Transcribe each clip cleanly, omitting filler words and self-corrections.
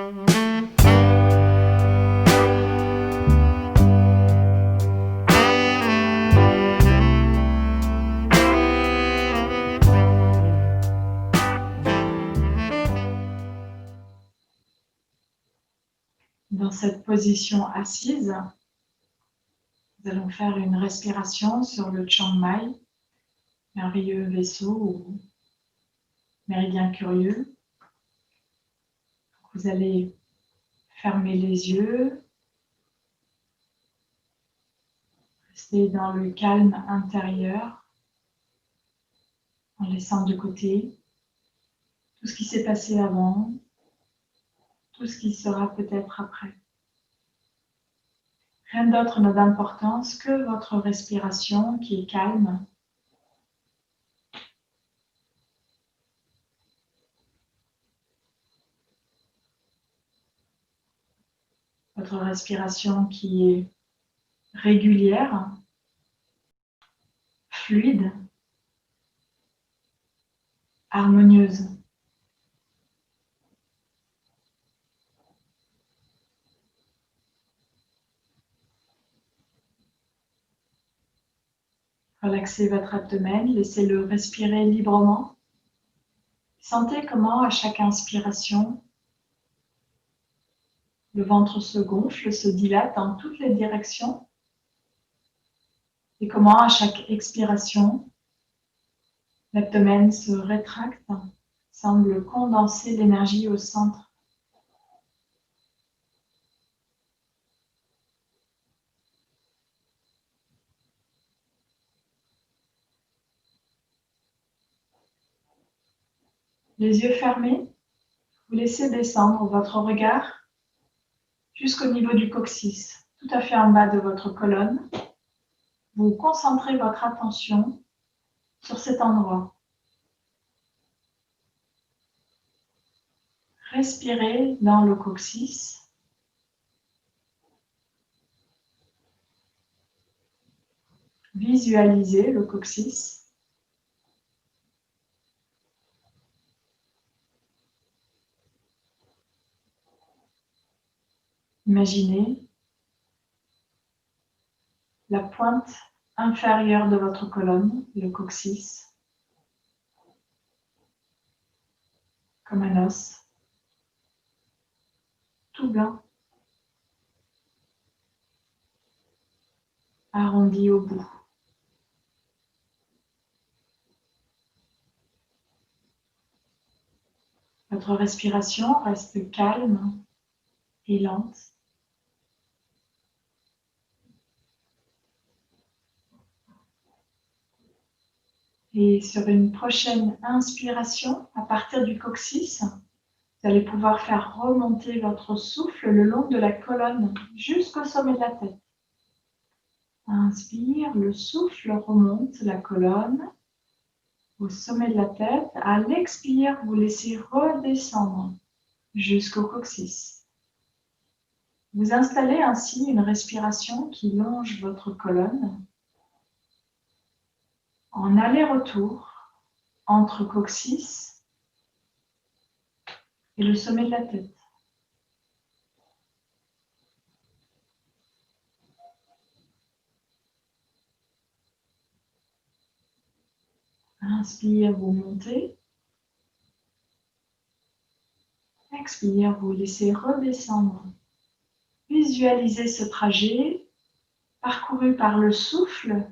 Dans cette position assise, nous allons faire une respiration sur le Chiang Mai, merveilleux vaisseau ou méridien curieux. Vous allez fermer les yeux, rester dans le calme intérieur en laissant de côté tout ce qui s'est passé avant, tout ce qui sera peut-être après. Rien d'autre n'a d'importance que votre respiration qui est calme. Votre respiration qui est régulière, fluide, harmonieuse. Relaxez votre abdomen, laissez-le respirer librement. Sentez comment à chaque inspiration, le ventre se gonfle, se dilate dans toutes les directions. Et comment à chaque expiration, l'abdomen se rétracte, semble condenser l'énergie au centre. Les yeux fermés, vous laissez descendre votre regard jusqu'au niveau du coccyx, tout à fait en bas de votre colonne. Vous concentrez votre attention sur cet endroit. Respirez dans le coccyx. Visualisez le coccyx. Imaginez la pointe inférieure de votre colonne, le coccyx, comme un os, tout blanc, arrondi au bout. Votre respiration reste calme et lente. Et sur une prochaine inspiration, à partir du coccyx, vous allez pouvoir faire remonter votre souffle le long de la colonne jusqu'au sommet de la tête. Inspire, le souffle remonte la colonne au sommet de la tête. À l'expire, vous laissez redescendre jusqu'au coccyx. Vous installez ainsi une respiration qui longe votre colonne en aller-retour entre coccyx et le sommet de la tête. Inspire, vous montez. Expire, vous laissez redescendre. Visualisez ce trajet parcouru par le souffle.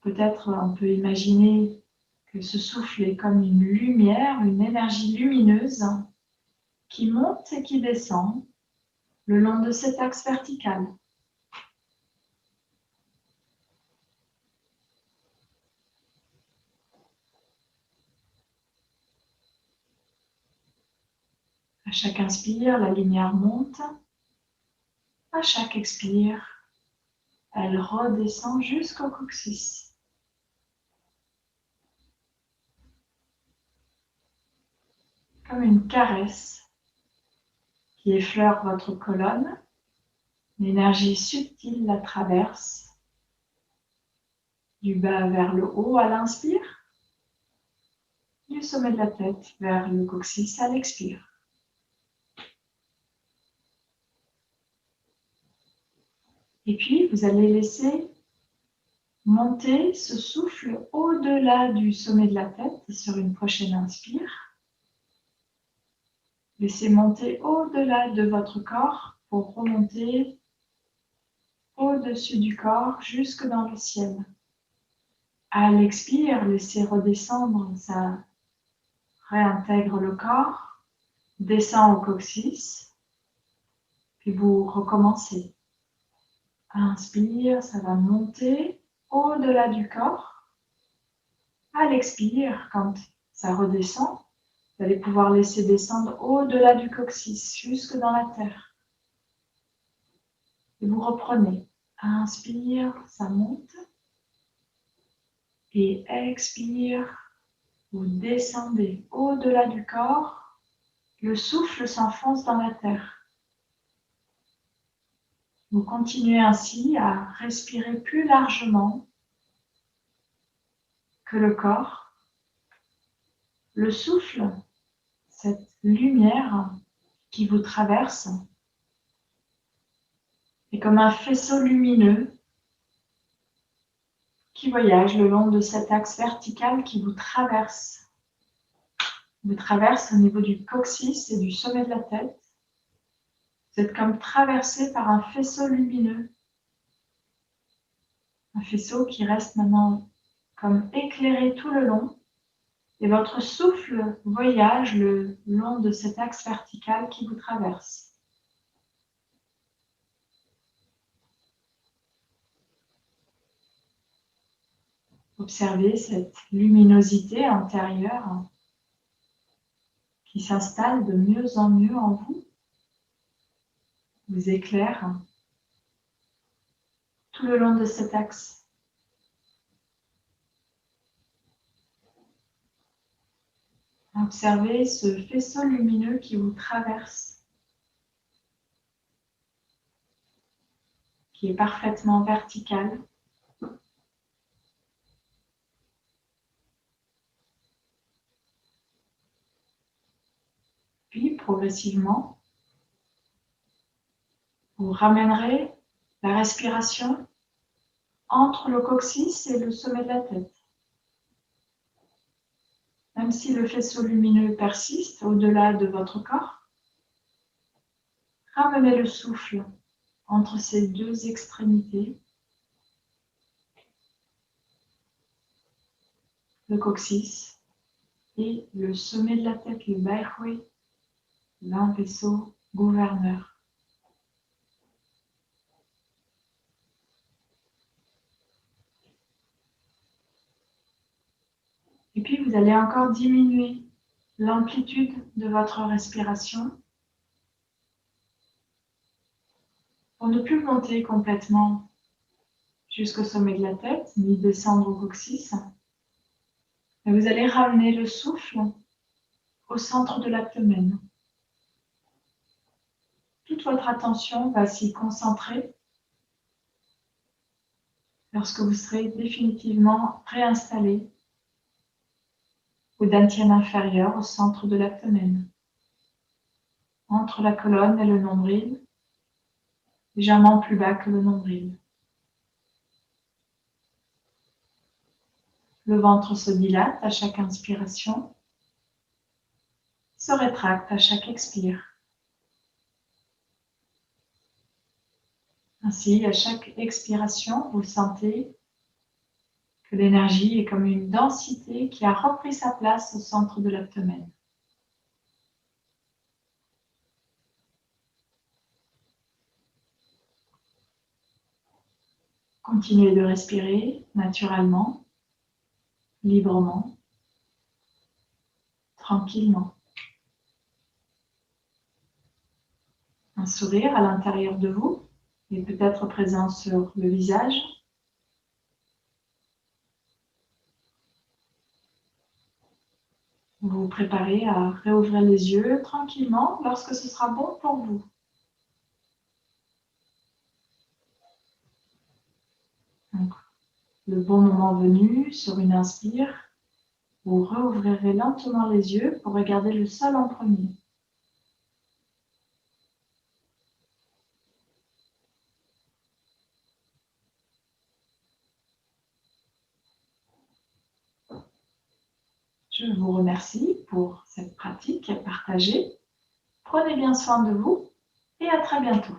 Peut-être on peut imaginer que ce souffle est comme une lumière, une énergie lumineuse qui monte et qui descend le long de cet axe vertical. À chaque inspire, la lumière monte. À chaque expire, elle redescend jusqu'au coccyx. Comme une caresse qui effleure votre colonne. L'énergie subtile la traverse du bas vers le haut à l'inspire, du sommet de la tête vers le coccyx à l'expire. Et puis, vous allez laisser monter ce souffle au-delà du sommet de la tête sur une prochaine inspire. Laissez monter au-delà de votre corps pour remonter au-dessus du corps jusque dans le ciel. À l'expire, laissez redescendre, ça réintègre le corps, descend au coccyx, puis vous recommencez. Inspire, ça va monter au-delà du corps. À l'expire, quand ça redescend, vous allez pouvoir laisser descendre au-delà du coccyx, jusque dans la terre. Et vous reprenez. Inspire, ça monte. Et expire, vous descendez au-delà du corps. Le souffle s'enfonce dans la terre. Vous continuez ainsi à respirer plus largement que le corps. Le souffle, cette lumière qui vous traverse, est comme un faisceau lumineux qui voyage le long de cet axe vertical qui vous traverse. Vous traverse au niveau du coccyx et du sommet de la tête. Vous êtes comme traversé par un faisceau lumineux. Un faisceau qui reste maintenant comme éclairé tout le long. Et votre souffle voyage le long de cet axe vertical qui vous traverse. Observez cette luminosité intérieure qui s'installe de mieux en mieux en vous, vous éclaire tout le long de cet axe. Observez ce faisceau lumineux qui vous traverse, qui est parfaitement vertical. Puis, progressivement, vous ramènerez la respiration entre le coccyx et le sommet de la tête. Même si le faisceau lumineux persiste au-delà de votre corps, ramenez le souffle entre ces deux extrémités, le coccyx et le sommet de la tête, le Baihui, l'un vaisseau gouverneur. Et puis vous allez encore diminuer l'amplitude de votre respiration pour ne plus monter complètement jusqu'au sommet de la tête, ni descendre au coccyx. Et vous allez ramener le souffle au centre de l'abdomen. Toute votre attention va s'y concentrer lorsque vous serez définitivement réinstallé au dantian inférieur, au centre de l'abdomen, entre la colonne et le nombril, légèrement plus bas que le nombril. Le ventre se dilate à chaque inspiration, se rétracte à chaque expire. Ainsi, à chaque expiration, vous sentez que l'énergie est comme une densité qui a repris sa place au centre de l'abdomen. Continuez de respirer naturellement, librement, tranquillement. Un sourire à l'intérieur de vous est peut-être présent sur le visage. Vous vous préparez à réouvrir les yeux tranquillement lorsque ce sera bon pour vous. Donc, le bon moment venu, sur une inspire, Vous rouvrirez lentement les yeux pour regarder le sol en premier. Je vous remercie pour cette pratique partagée. Prenez bien soin de vous et à très bientôt.